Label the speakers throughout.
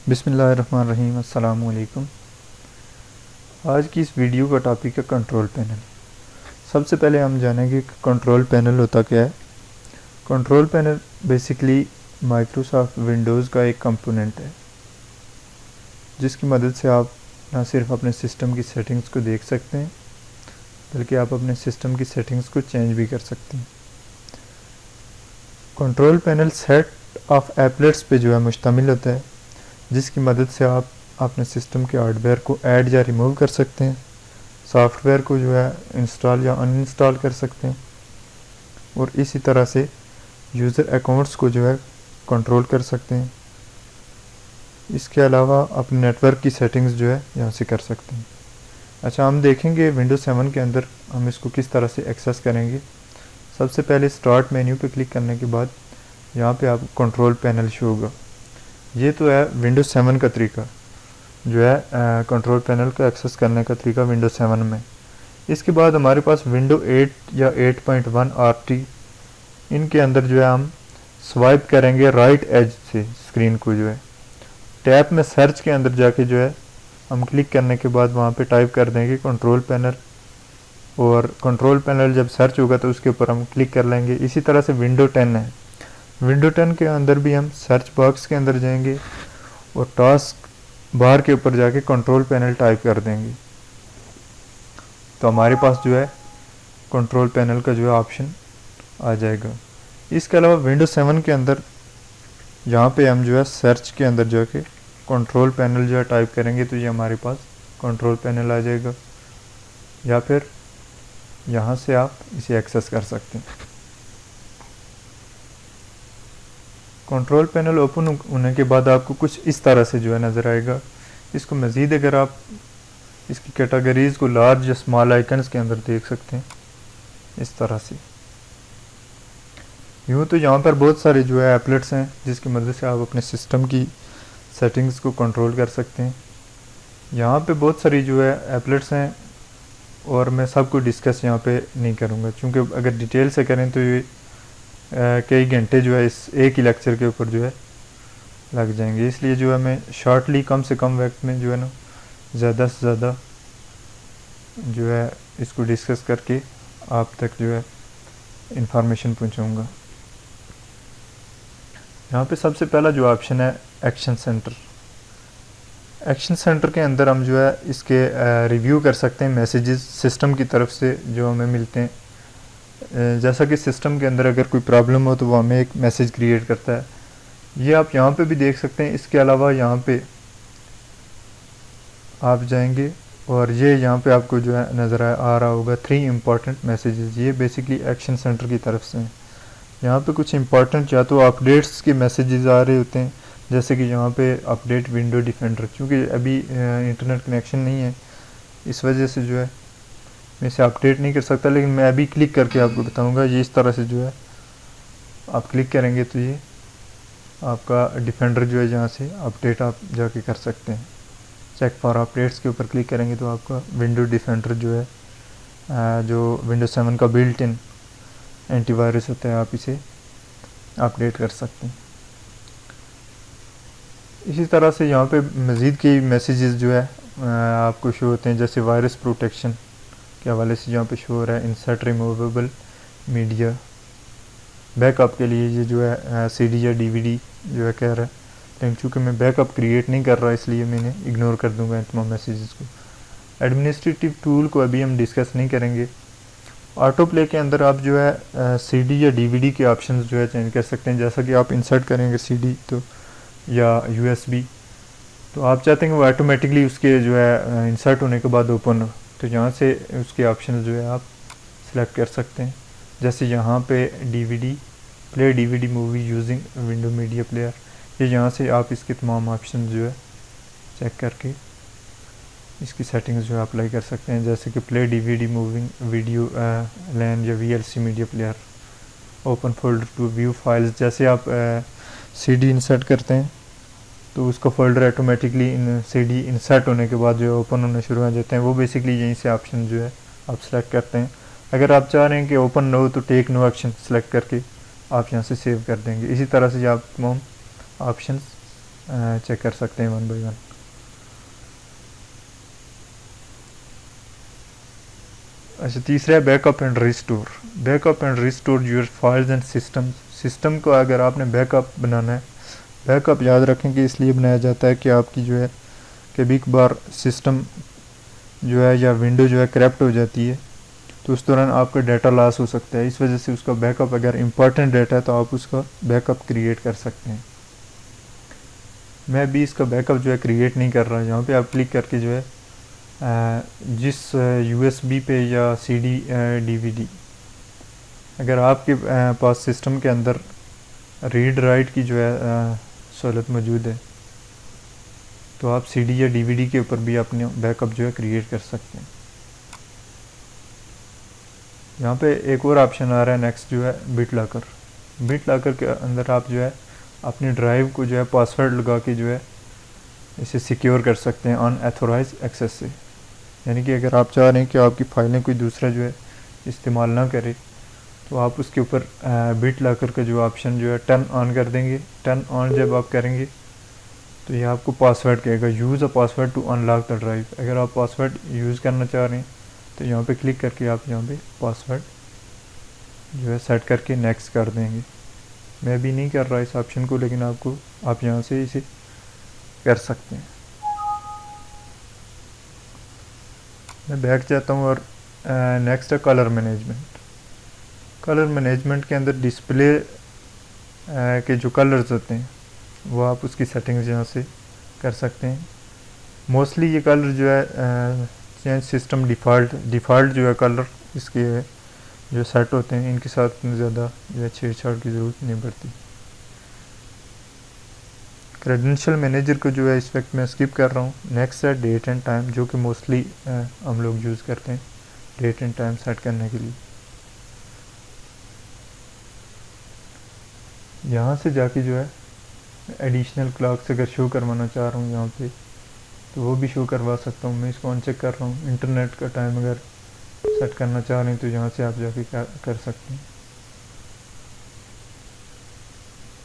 Speaker 1: बिस्मिल्लाहिर्रहमानिर्रहीम। अस्सलामु अलैकुम। आज की इस वीडियो का टॉपिक है कंट्रोल पैनल। सबसे पहले हम जानेंगे कि कंट्रोल पैनल होता क्या है। Control panel basically Microsoft Windows का एक कंपोनेंट है, जिसकी मदद से आप न सिर्फ अपने सिस्टम की सेटिंग्स को देख सकते हैं, बल्कि आप अपने सिस्टम की सेटिंग्स को चेंज भी कर सकते हैं। कंट्रोल पैनल सेट ऑफ एप्लेट्स पे जो है मुश्तमिल होता है, जिसकी मदद से आप अपने सिस्टम के हार्डवेयर को ऐड या रिमूव कर सकते हैं, सॉफ्टवेयर को जो है इंस्टॉल या अनइंस्टॉल कर सकते हैं, और इसी तरह से यूज़र अकाउंट्स को जो है कंट्रोल कर सकते हैं। इसके अलावा अपने नेटवर्क की सेटिंग्स जो है यहाँ से कर सकते हैं। अच्छा, हम देखेंगे विंडोज़ 7 के अंदर हम इसको किस तरह से एक्सेस करेंगे। सबसे पहले स्टार्ट मेन्यू पे क्लिक करने के बाद यहाँ पे आपको कंट्रोल पैनल शो होगा। ये तो है विंडोज़ 7 का तरीका, जो है कंट्रोल पैनल का एक्सेस करने का तरीका विंडोज़ 7 में। इसके बाद हमारे पास विंडो 8 या 8.1 RT, इनके अंदर जो है हम स्वाइप करेंगे राइट एज से स्क्रीन को, जो है टैब में सर्च के अंदर जाके जो है हम क्लिक करने के बाद वहाँ पे टाइप कर देंगे कंट्रोल पैनल, और कंट्रोल पैनल जब सर्च होगा तो उसके ऊपर हम क्लिक कर लेंगे। इसी तरह से विंडो 10 है, विंडो 10 के अंदर भी हम सर्च बॉक्स के अंदर जाएंगे और टास्क बार के ऊपर जाके कंट्रोल पैनल टाइप कर देंगे, तो हमारे पास जो है कंट्रोल पैनल का जो है ऑप्शन आ जाएगा। इसके अलावा विंडो 7 के अंदर यहाँ पे हम जो है सर्च के अंदर जाके कंट्रोल पैनल जो है टाइप करेंगे तो ये हमारे पास कंट्रोल पैनल आ जाएगा, या फिर यहाँ से आप इसे एक्सेस कर सकते हैं। कंट्रोल पैनल ओपन होने के बाद आपको कुछ इस तरह से जो है नज़र आएगा। इसको मज़ीद अगर आप इसकी कैटेगरीज़ को लार्ज या स्मॉल आइकन्स के अंदर देख सकते हैं इस तरह से। यूँ तो यहाँ पर बहुत सारे जो है एप्लेट्स हैं, जिसकी मदद से आप अपने सिस्टम की सेटिंग्स को कंट्रोल कर सकते हैं। यहाँ पे बहुत सारी जो है एप्लेट्स हैं और मैं सबको डिस्कस यहाँ पे नहीं करूँगा, क्योंकि अगर डिटेल से करें तो ये कई घंटे जो है इस एक ही लेक्चर के ऊपर जो है लग जाएंगे। इसलिए जो है मैं शॉर्टली कम से कम वक्त में जो है ना ज़्यादा से ज़्यादा जो है इसको डिस्कस करके आप तक जो है इंफॉर्मेशन पहुँचाऊँगा। यहाँ पे सबसे पहला जो ऑप्शन है एक्शन सेंटर। एक्शन सेंटर के अंदर हम जो है इसके रिव्यू कर सकते हैं मैसेजेस सिस्टम की तरफ से जो हमें मिलते हैं। जैसा कि सिस्टम के अंदर अगर कोई प्रॉब्लम हो तो वो हमें एक मैसेज क्रिएट करता है, ये आप यहाँ पे भी देख सकते हैं। इसके अलावा यहाँ पे आप जाएंगे और ये यहाँ पे आपको जो है नज़र आ रहा होगा 3 इम्पॉर्टेंट मैसेजेस, ये बेसिकली एक्शन सेंटर की तरफ से हैं। यहाँ पे कुछ इम्पॉर्टेंट या तो अपडेट्स के मैसेजेस आ रहे होते हैं, जैसे कि यहाँ पे अपडेट विंडो डिफेंडर, क्योंकि अभी इंटरनेट कनेक्शन नहीं है, इस वजह से जो है मैं इसे अपडेट नहीं कर सकता, लेकिन मैं अभी क्लिक करके आपको बताऊँगा। ये इस तरह से जो है आप क्लिक करेंगे तो ये आपका डिफेंडर जो है जहाँ से अपडेट आप जाके कर सकते हैं। चेक फॉर अपडेट्स के ऊपर क्लिक करेंगे तो आपका विंडो डिफेंडर जो है जो विंडो 7 का बिल्ट इन एंटीवायरस होता है, आप इसे अपडेट कर सकते हैं। इसी तरह से यहाँ पे मज़ीद कई मैसेजेस जो है आपको शो होते हैं, जैसे वायरस प्रोटेक्शन के हवाले से यहाँ पे शो हो रहा है इंसर्ट रिमूवेबल मीडिया बैकअप के लिए। ये जो है CD या DVD जो है कह रहा है, लेकिन चूँकि मैं बैकअप क्रिएट नहीं कर रहा इसलिए मैंने इग्नोर कर दूंगा इन तमाम मैसेजेस को। एडमिनिस्ट्रेटिव टूल को अभी हम डिस्कस नहीं करेंगे। ऑटो प्ले के अंदर आप जो है CD या DVD के ऑप्शंस जो है चेंज कर सकते हैं। जैसा कि आप इंसर्ट करेंगे CD तो या USB, तो आप चाहते हैं कि वो ऑटोमेटिकली उसके जो है इंसर्ट होने के बाद ओपन हो, तो यहाँ से उसके ऑप्शन जो है आप सिलेक्ट कर सकते हैं। जैसे यहाँ पे DVD play DVD movie using window media player, ये यहाँ से आप इसके तमाम ऑप्शन जो है चेक करके इसकी सेटिंग्स जो है अप्लाई कर सकते हैं। जैसे कि प्ले DVD मूविंग वीडियो लैन या VLC media player, open folder to view files. जैसे आप CD इंसर्ट करते हैं तो उसका फोल्डर ऑटोमेटिकली CD इंसर्ट होने के बाद जो है ओपन होने शुरू हो जाते हैं। वो बेसिकली यहीं से ऑप्शन जो है आप सेलेक्ट करते हैं। अगर आप चाह रहे हैं कि ओपन न हो तो टेक नो एक्शन सेलेक्ट करके आप यहाँ से सेव कर देंगे। इसी तरह से आप तमाम ऑप्शंस चेक कर सकते हैं वन बाई वन। अच्छा, तीसरा है backup and restore. Backup and restore your files and system को अगर आपने बैकअप बनाना है, बैकअप याद रखें कि इसलिए बनाया जाता है कि आपकी जो है कभी कभार सिस्टम जो है या विंडो जो है करप्ट हो जाती है, तो उस दौरान आपका डाटा लॉस हो सकता है। इस वजह से उसका बैकअप, अगर इम्पोर्टेंट डाटा है तो आप उसका बैकअप क्रिएट कर सकते हैं। मैं भी इसका बैकअप जो है क्रिएट नहीं कर रहा। यहाँ पे आप क्लिक करके जो है जिस यूएसबी पे या सीडी डीवीडी अगर आपके पास सिस्टम के अंदर रीड राइट की जो है सहूलत मौजूद है, तो आप सीडी या डीवीडी के ऊपर भी अपने बैकअप जो है क्रिएट कर सकते हैं। यहाँ पे एक और ऑप्शन आ रहा है नेक्स्ट, जो है बिट लॉकर। बिट लॉकर के अंदर आप जो है अपनी ड्राइव को जो है पासवर्ड लगा के जो है इसे सिक्योर कर सकते हैं अनऑथोराइज एक्सेस से। यानी कि अगर आप चाह रहे हैं कि आपकी फाइलें कोई दूसरा जो है इस्तेमाल ना करे, तो आप उसके ऊपर बिट लॉकर का जो ऑप्शन जो है टर्न ऑन कर देंगे। टर्न ऑन जब आप करेंगे तो ये आपको पासवर्ड कहेगा, use a password to unlock the drive. अगर आप पासवर्ड यूज़ करना चाह रहे हैं तो यहाँ पे क्लिक करके आप यहाँ पे पासवर्ड जो है सेट करके नेक्स्ट कर देंगे। मैं भी नहीं कर रहा इस ऑप्शन को, लेकिन आप यहाँ से इसे कर सकते हैं। मैं बैक जाता हूँ और नेक्स्ट है कलर मैनेजमेंट। कलर मैनेजमेंट के अंदर डिस्प्ले के जो कलर्स होते हैं वो आप उसकी सेटिंग्स यहाँ से कर सकते हैं। मोस्टली ये कलर जो है चेंज सिस्टम डिफ़ॉल्ट जो है कलर इसके जो सेट होते हैं, इनके साथ इतनी ज़्यादा जो है छेड़छाड़ की ज़रूरत नहीं पड़ती। क्रेडेंशियल मैनेजर को जो है इस वक्त मैं स्किप कर रहा हूँ। नेक्स्ट है डेट एंड टाइम, जो कि मोस्टली हम लोग यूज़ करते हैं डेट एंड टाइम सेट करने के लिए। यहाँ से जाके जो है एडिशनल क्लॉक्स अगर शो करवाना चाह रहा हूँ यहाँ पे, तो वो भी शो करवा सकता हूँ। मैं इसको अनचेक कर रहा हूँ। इंटरनेट का टाइम अगर सेट करना चाह रहे हैं तो यहाँ से आप जाके कर सकते हैं।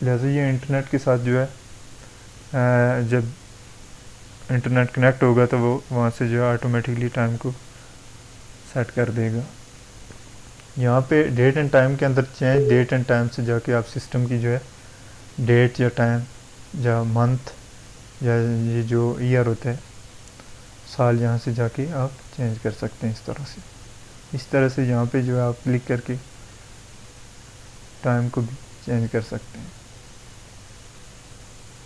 Speaker 1: लिहाजा ये इंटरनेट के साथ जो है जब इंटरनेट कनेक्ट होगा तो वो वहाँ से जो है ऑटोमेटिकली टाइम को सेट कर देगा। यहाँ पे डेट एंड टाइम के अंदर चेंज डेट एंड टाइम से जाके आप सिस्टम की जो है डेट या टाइम या मंथ या ये जो ईयर होता है साल, यहाँ से जाके आप चेंज कर सकते हैं इस तरह से यहाँ पे जो है आप क्लिक करके टाइम को भी चेंज कर सकते हैं।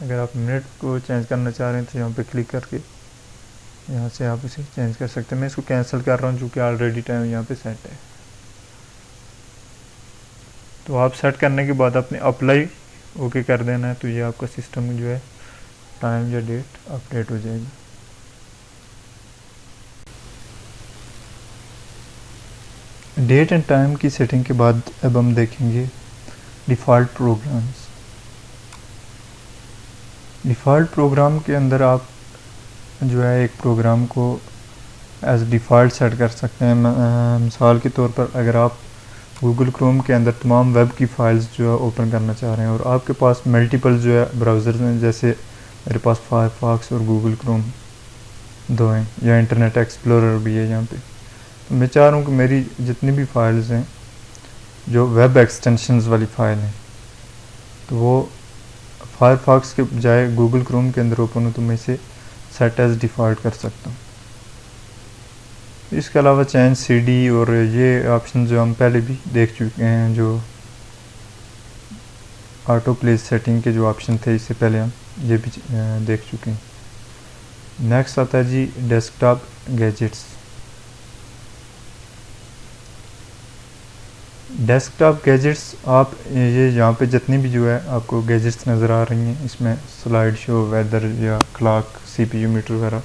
Speaker 1: अगर आप मिनट को चेंज करना चाह रहे हैं तो यहाँ पे क्लिक करके यहाँ से आप इसे चेंज कर सकते हैं। मैं इसको कैंसिल कर रहा हूँ क्योंकि ऑलरेडी टाइम यहाँ पे सेट है। तो आप सेट करने के बाद अपने अप्लाई ओके कर देना है, तो ये आपका सिस्टम जो है टाइम या डेट अपडेट हो जाएगी। डेट एंड टाइम की सेटिंग के बाद अब हम देखेंगे डिफ़ॉल्ट प्रोग्राम्स। डिफ़ॉल्ट प्रोग्राम के अंदर आप जो है एक प्रोग्राम को एज डिफ़ॉल्ट सेट कर सकते हैं। मिसाल के तौर पर अगर आप गूगल क्रोम के अंदर तमाम वेब की फ़ाइल्स जो है ओपन करना चाह रहे हैं और आपके पास मल्टीपल जो है ब्राउज़र्स हैं, जैसे मेरे पास फायरफॉक्स और गूगल क्रोम दो हैं, या इंटरनेट एक्सप्लोरर भी है यहाँ पे, तो मैं चाह रहा हूँ कि मेरी जितनी भी फाइल्स हैं जो वेब एक्सटेंशंस वाली फ़ाइल हैं, तो वो फायरफॉक्स के बजाय गूगल क्रोम के अंदर ओपन हो, तो मैं इसे सेट एज डिफ़ॉल्ट कर सकता हूँ। इसके अलावा चेंज सीडी और ये ऑप्शन जो हम पहले भी देख चुके हैं, जो ऑटो प्ले सेटिंग के जो ऑप्शन थे इससे पहले हम ये भी देख चुके हैं। नेक्स्ट आता है जी डेस्कटॉप गैजेट्स। डेस्कटॉप गैजेट्स, आप ये यहाँ पे जितनी भी जो है आपको गैजेट्स नज़र आ रही हैं, इसमें स्लाइड शो, वेदर या क्लॉक, सीपीयू मीटर वगैरह,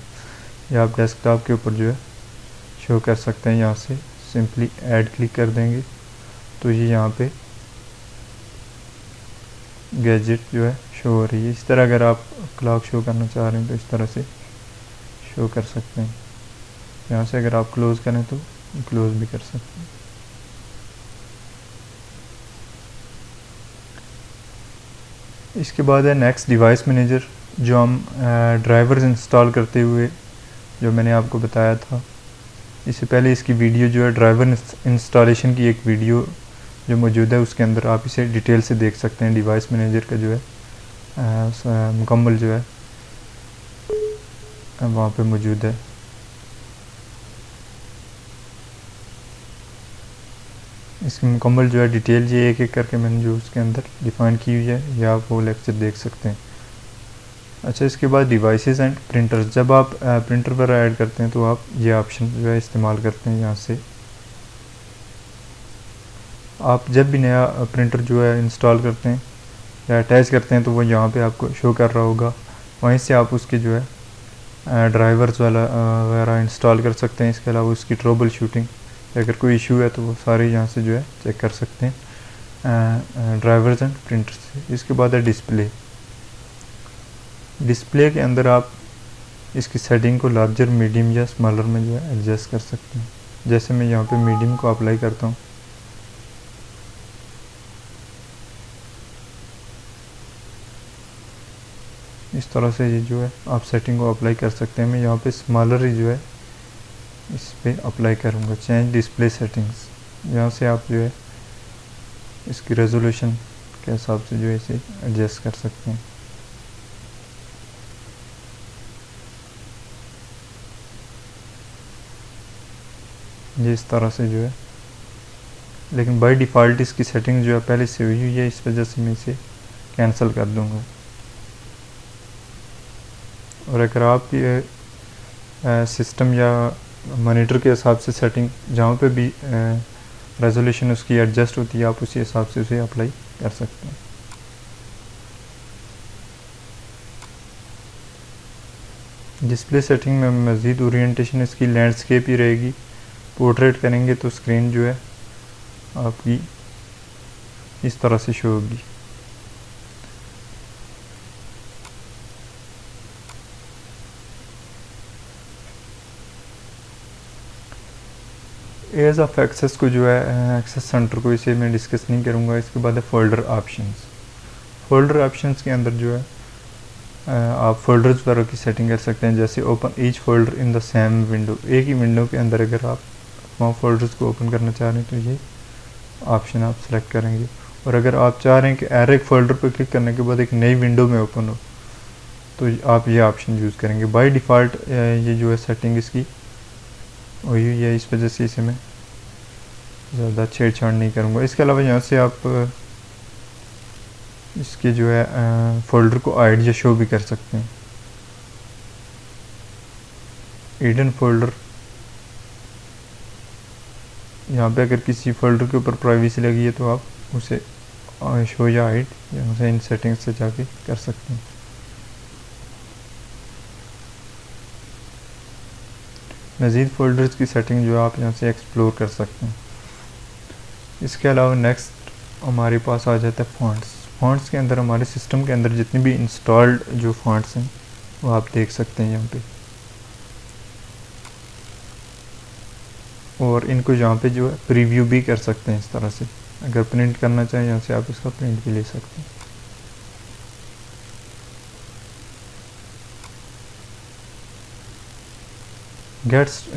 Speaker 1: या आप डेस्कटॉप के ऊपर जो है शो कर सकते हैं। यहाँ से सिंपली ऐड क्लिक कर देंगे तो ये यहाँ पे गैजेट जो है शो हो रही है। इस तरह अगर आप क्लॉक शो करना चाह रहे हैं तो इस तरह से शो कर सकते हैं। यहाँ से अगर आप क्लोज़ करें तो क्लोज़ भी कर सकते हैं। इसके बाद है नेक्स्ट डिवाइस मैनेजर। जो हम ड्राइवर्स इंस्टॉल करते हुए जो मैंने आपको बताया था, इससे पहले इसकी वीडियो जो है ड्राइवर इंस्टॉलेशन की एक वीडियो जो मौजूद है उसके अंदर आप इसे डिटेल से देख सकते हैं। डिवाइस मैनेजर का जो है मुकम्मल जो है वहाँ पे मौजूद है। इसकी मुकम्मल जो है डिटेल ये एक एक करके मैंने जो उसके अंदर डिफ़ाइन की हुई है, या आप वो लेक्चर देख सकते हैं। अच्छा, इसके बाद डिवाइसेस एंड प्रिंटर्स। जब आप प्रिंटर पर ऐड करते हैं तो आप ये ऑप्शन जो है इस्तेमाल करते हैं। यहाँ से आप जब भी नया प्रिंटर जो है इंस्टॉल करते हैं या अटैच करते हैं तो वो यहाँ पे आपको शो कर रहा होगा। वहीं से आप उसके जो है ड्राइवर्स वाला वगैरह इंस्टॉल कर सकते हैं। इसके अलावा उसकी ट्रबल शूटिंग, अगर कोई इशू है तो वो सारे यहाँ से जो है चेक कर सकते हैं ड्राइवर्स एंड प्रिंटर से। इसके बाद है डिस्प्ले। डिस्प्ले के अंदर आप इसकी सेटिंग को लार्जर, मीडियम या स्मॉलर में जो है एडजस्ट कर सकते हैं। जैसे मैं यहाँ पे मीडियम को अप्लाई करता हूँ, इस तरह से ये जो है आप सेटिंग को अप्लाई कर सकते हैं। मैं यहाँ पे स्मॉलर ही जो है इस पर अप्लाई करूँगा। चेंज डिस्प्ले सेटिंग्स, यहाँ से आप जो है इसकी रेजोल्यूशन के हिसाब से जो है इसे एडजस्ट कर सकते हैं। ये इस तरह से जो है, लेकिन बाय डिफ़ॉल्ट इसकी सेटिंग जो है पहले से हुई हुई है, इस वजह से मैं इसे कैंसिल कर दूँगा। और अगर आप ये सिस्टम या मॉनिटर के हिसाब से सेटिंग जहाँ पे भी रेजोल्यूशन उसकी एडजस्ट होती है, आप उसी हिसाब से उसे अप्लाई कर सकते हैं। डिस्प्ले सेटिंग में मज़ीद ओरिएंटेशन इसकी लैंडस्केप ही रहेगी। पोर्ट्रेट करेंगे तो स्क्रीन जो है आपकी इस तरह से शो होगी। एज ऑफ एक्सेस को जो है एक्सेस सेंटर को इसे मैं डिस्कस नहीं करूँगा। इसके बाद है फोल्डर ऑप्शंस। फोल्डर ऑप्शंस के अंदर जो है आप फोल्डर्स वगैरह की सेटिंग कर सकते हैं। जैसे open each folder in the same window, एक ही विंडो के अंदर अगर आप वहाँ फोल्डर्स को ओपन करना चाह रहे हैं तो ये ऑप्शन आप सेलेक्ट करेंगे। और अगर आप चाह रहे हैं कि हर एक फोल्डर पर क्लिक करने के बाद एक नई विंडो में ओपन हो तो आप ये ऑप्शन यूज़ करेंगे। बाय डिफ़ॉल्ट ये जो है सेटिंग इसकी हुई हुई है, इस वजह से इसे मैं ज़्यादा छेड़छाड़ नहीं करूँगा। इसके अलावा यहाँ से आप इसके जो है फोल्डर को हाइड या शो भी कर सकते हैं। हिडन फोल्डर, यहाँ पे अगर किसी फोल्डर के ऊपर प्राइवेसी लगी है तो आप उसे शो या हाइड यहाँ से इन सेटिंग्स से जाके कर सकते हैं। मज़ीद फ़ोल्डर्स की सेटिंग जो है आप यहाँ से एक्सप्लोर कर सकते हैं। इसके अलावा नेक्स्ट हमारे पास आ जाता है फ़ॉन्ट्स। फ़ॉन्ट्स के अंदर हमारे सिस्टम के अंदर जितने भी इंस्टॉल्ड जो फ़ॉन्ट्स हैं वो आप देख सकते हैं यहाँ पे, और इनको यहाँ पे जो है प्रीव्यू भी कर सकते हैं। इस तरह से अगर प्रिंट करना चाहें यहाँ से आप इसका प्रिंट भी ले सकते हैं।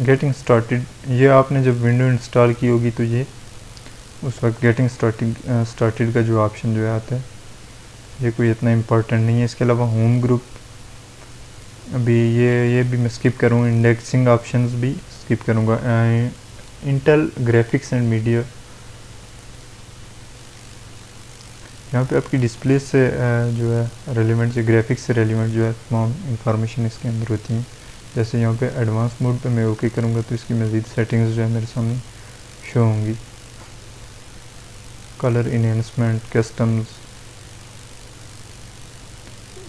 Speaker 1: गेटिंग स्टार्टेड, ये आपने जब विंडो इंस्टॉल की होगी तो ये उस वक्त गेटिंग स्टार्टेड का जो ऑप्शन जो है आता है ये कोई इतना इम्पोर्टेंट नहीं है। इसके अलावा होम ग्रुप अभी ये भी मैं स्किप करूँ। इंडेक्सिंग ऑप्शंस भी स्किप करूँगा। इंटेल ग्राफिक्स एंड मीडिया, यहाँ पे आपकी डिस्प्ले से जो है रेलिवेंट से ग्राफिक्स से रेलिवेंट जो है तमाम इंफॉर्मेशन इसके अंदर होती हैं। जैसे यहाँ पे एडवांस मोड पे मैं ओके करूँगा तो इसकी मज़ीद सेटिंग्स जो है मेरे सामने शो होंगी। कलर इन्हेंसमेंट, कस्टम्स,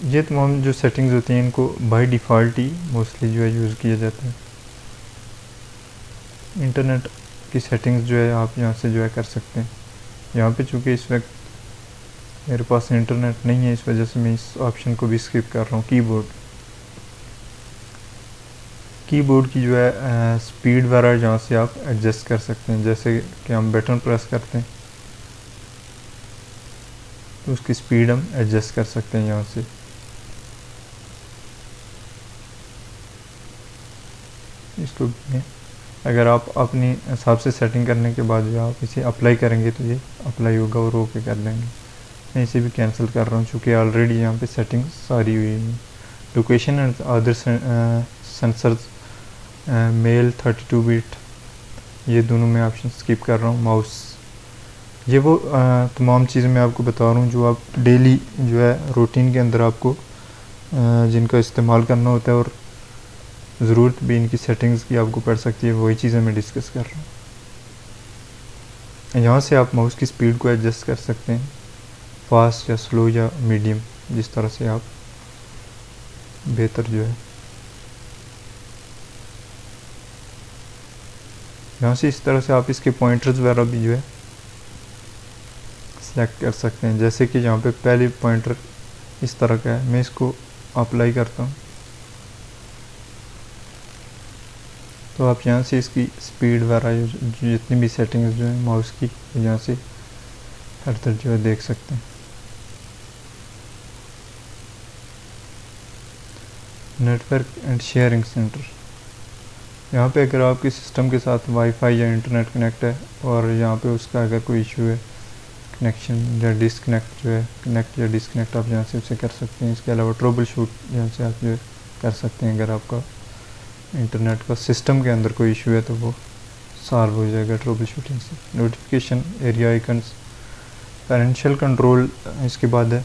Speaker 1: ये तमाम जो सेटिंग्स होती हैं इनको बाय डिफ़ॉल्ट ही मोस्टली जो है यूज़ किया जाता है। इंटरनेट की सेटिंग्स जो है आप यहाँ से जो है कर सकते हैं। यहाँ पे चूँकि इस वक्त मेरे पास इंटरनेट नहीं है, इस वजह से मैं इस ऑप्शन को भी स्किप कर रहा हूँ। कीबोर्ड की जो है स्पीड वगैरह जहाँ से आप एडजस्ट कर सकते हैं। जैसे कि हम बटन प्रेस करते हैं तो उसकी स्पीड हम एडजस्ट कर सकते हैं यहाँ से। इसको अगर आप अपनी हिसाब से सेटिंग करने के बाद जो आप इसे अप्लाई करेंगे तो ये अप्लाई होगा और ओके कर देंगे। मैं इसे भी कैंसिल कर रहा हूँ चूँकि ऑलरेडी यहाँ पे सेटिंग सारी हुई है। Location and other sensors mail 32 bit, ये दोनों मैं ऑप्शन स्किप कर रहा हूँ। माउस, ये वो तमाम चीज़ें मैं आपको बता रहा हूँ जो आप डेली जो है रूटीन के अंदर आपको जिनका इस्तेमाल करना होता है और ज़रूरत भी इनकी सेटिंग्स की आपको पड़ सकती है, वही चीज़ें मैं डिस्कस कर रहा हूँ। यहाँ से आप माउस की स्पीड को एडजस्ट कर सकते हैं, फास्ट या स्लो या मीडियम, जिस तरह से आप बेहतर जो है। यहाँ से इस तरह से आप इसके पॉइंटर्स वगैरह भी जो है सेलेक्ट कर सकते हैं। जैसे कि यहाँ पे पहले पॉइंटर इस तरह का है, मैं इसको अप्लाई करता हूँ तो आप यहाँ से इसकी स्पीड वगैरह जितनी भी सेटिंग्स जो है माउस की यहाँ से हर तरह जो है देख सकते हैं। नेटवर्क एंड शेयरिंग सेंटर, यहाँ पे अगर आपके सिस्टम के साथ वाईफाई या इंटरनेट कनेक्ट है और यहाँ पे उसका अगर कोई इशू है कनेक्शन या डिसकनेक्ट जो है, कनेक्ट या डिसकनेक्ट आप यहाँ से उसे कर सकते हैं। इसके अलावा ट्रबल शूट यहाँ से आप जो है कर सकते हैं। अगर आपका इंटरनेट का सिस्टम के अंदर कोई इशू है तो वो सॉल्व हो जाएगा ट्रबल शूटिंग से। नोटिफिकेशन, एरिया आइकन्स, पेरेंशियल कंट्रोल इसके बाद है।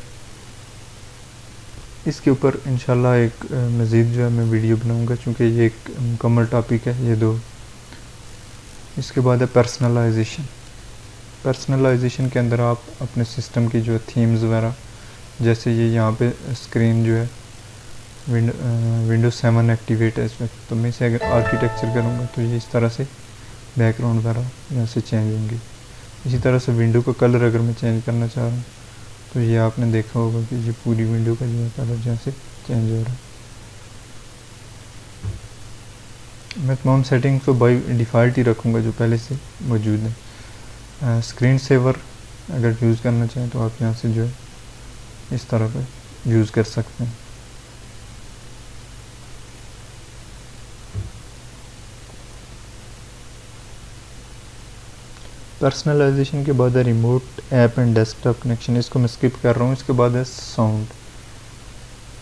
Speaker 1: इसके ऊपर इंशाल्लाह एक मज़ीद जो है मैं वीडियो बनाऊंगा चूँकि ये एक मुकम्मल टॉपिक है ये दो। इसके बाद है पर्सनलाइजेशन। पर्सनलाइजेशन के अंदर आप अपने सिस्टम की जो थीम्स वगैरह, जैसे ये यहाँ पे स्क्रीन जो है विंडोज 7 एक्टिवेट है इस वक्त, तो मैं इसे अगर आर्किटेक्चर करूँगा तो ये इस तरह से बैकग्राउंड वगैरह यहाँ से चेंज होंगी। इसी तरह से विंडो का कलर अगर मैं चेंज करना चाह रहा हूँ तो ये आपने देखा होगा कि ये पूरी विंडो का जो है कलर यहाँ से चेंज हो रहा है। मैं तमाम सेटिंग को बाई डिफ़ॉल्ट ही रखूँगा जो पहले से मौजूद है। स्क्रीन सेवर अगर यूज़ करना चाहें तो आप यहाँ से जो है इस तरह का यूज़ कर सकते हैं। पर्सनलाइजेशन के बाद है remote app and desktop connection, इसको मैं स्किप कर रहा हूँ। इसके बाद है साउंड।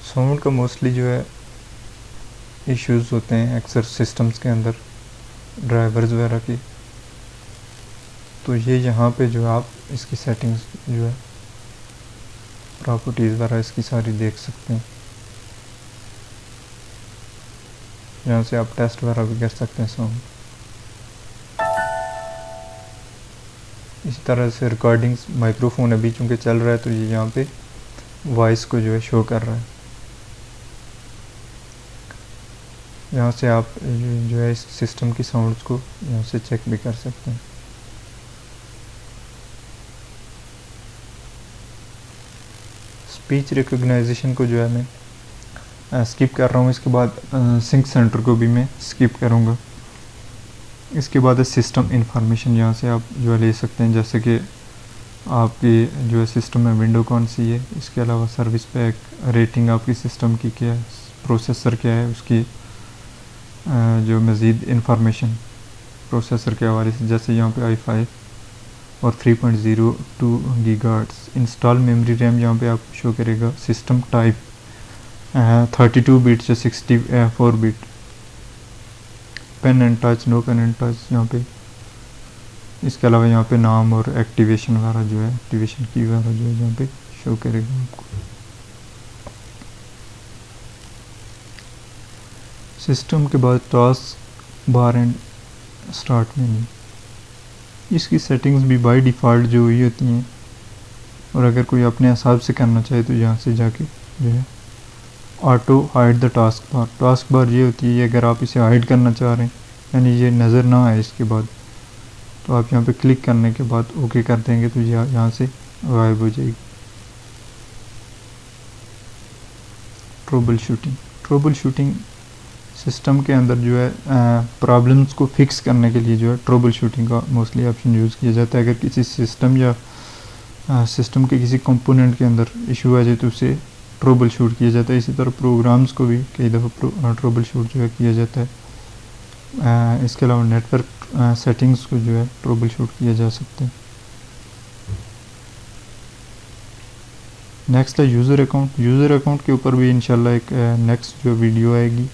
Speaker 1: साउंड का मोस्टली जो है इश्यूज़ होते हैं अक्सर सिस्टम्स के अंदर ड्राइवर्स वगैरह की, तो ये यहाँ पे जो आप इसकी सेटिंग्स जो है प्रॉपर्टीज़ वगैरह इसकी सारी देख सकते हैं। यहाँ से आप टेस्ट वगैरह भी कर सकते हैं साउंड। इसी तरह से रिकॉर्डिंग्स, माइक्रोफोन अभी चूँकि चल रहा है तो ये यहाँ पे वॉइस को जो है शो कर रहा है। यहाँ से आप जो है इस सिस्टम की साउंड्स को यहाँ से चेक भी कर सकते हैं। स्पीच रिकॉग्नाइजेशन को जो है मैं स्किप कर रहा हूँ। इसके बाद सिंक सेंटर को भी मैं स्किप करूँगा। इसके बाद है सिस्टम इंफॉर्मेशन, यहाँ से आप जो है ले सकते हैं जैसे कि आपकी जो है सिस्टम में विंडो कौन सी है, इसके अलावा सर्विस पैक, रेटिंग आपकी सिस्टम की क्या है, प्रोसेसर क्या है, उसकी जो मज़ीद इंफॉर्मेशन प्रोसेसर के हवाले से, जैसे यहाँ पे i5 और 3.02 गीगाहर्ट्ज़। इंस्टॉल मेमोरी रैम यहाँ पे आप शो करेगा। सिस्टम टाइप 32 बिट या 64 bit. Pen and touch, no pen and touch यहाँ पे। इसके अलावा यहाँ पे नाम और एक्टिवेशन वगैरह जो है, एक्टिवेशन की वगैरह जो है यहाँ पे शो करेगा आपको। सिस्टम के बाद task bar and start menu, इसकी सेटिंग्स भी बाय डिफ़ॉल्ट जो हुई होती हैं और अगर कोई अपने हिसाब से करना चाहे तो यहाँ से जाके जो है auto hide the task bar. Task bar ये होती है अगर आप इसे हाइड करना चाह रहे हैं यानी ये नज़र ना आए इसके बाद, तो आप यहाँ पे क्लिक करने के बाद ओके कर देंगे तो यहाँ से गायब हो जाएगी। Trouble shooting, trouble shooting system के अंदर जो है प्रॉब्लम्स को फिक्स करने के लिए जो है ट्रबल शूटिंग का मोस्टली ऑप्शन यूज़ किया जाता है। अगर किसी सिस्टम या सिस्टम के किसी कंपोनेंट के अंदर इशू आ जाए तो उसे ट्रबल शूट किया जाता है। इसी तरह प्रोग्राम्स को भी कई दफ़ा ट्रबल शूट जो है किया जाता है। इसके अलावा नेटवर्क सेटिंग्स को जो है ट्रबल शूट किया जा सकता है। नेक्स्ट है यूज़र अकाउंट। यूज़र अकाउंट के ऊपर भी इंशाल्लाह एक नेक्स्ट जो वीडियो आएगी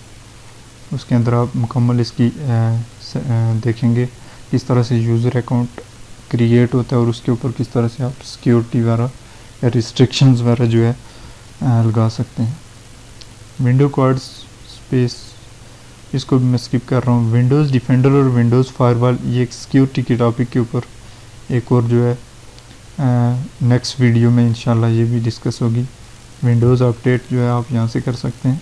Speaker 1: उसके अंदर आप मुकम्मल इसकी देखेंगे किस तरह से यूज़र अकाउंट क्रिएट होता है और उसके ऊपर किस तरह से आप सिक्योरिटी वगैरह या रिस्ट्रिक्शंस वगैरह जो है लगा सकते हैं। विंडो कार्ड स्पेस, इसको भी मैं स्किप कर रहा हूँ। विंडोज़ डिफेंडर और विंडोज़ फायरवॉल, ये एक सिक्योरिटी के टॉपिक के ऊपर एक और जो है नेक्स्ट वीडियो में इंशाल्लाह ये भी डिस्कस होगी। विंडोज़ अपडेट जो है आप यहाँ से कर सकते हैं,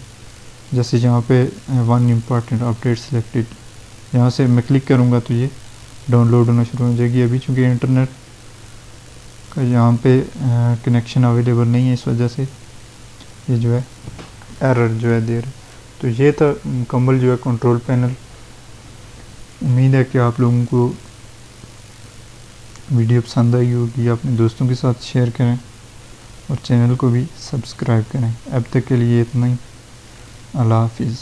Speaker 1: जैसे यहाँ पे वन इम्पॉर्टेंट अपडेट सिलेक्टेड, यहाँ से मैं क्लिक करूँगा तो ये डाउनलोड होना शुरू हो जाएगी। अभी चूँकि इंटरनेट का यहाँ पे कनेक्शन अवेलेबल नहीं है, इस वजह से ये जो है एरर जो है दे रहा। तो ये था मुकम्मल जो है कंट्रोल पैनल। उम्मीद है कि आप लोगों को वीडियो पसंद आई होगी, अपने दोस्तों के साथ शेयर करें और चैनल को भी सब्सक्राइब करें। अब तक के लिए इतना ही। अल्लाह हाफिज़।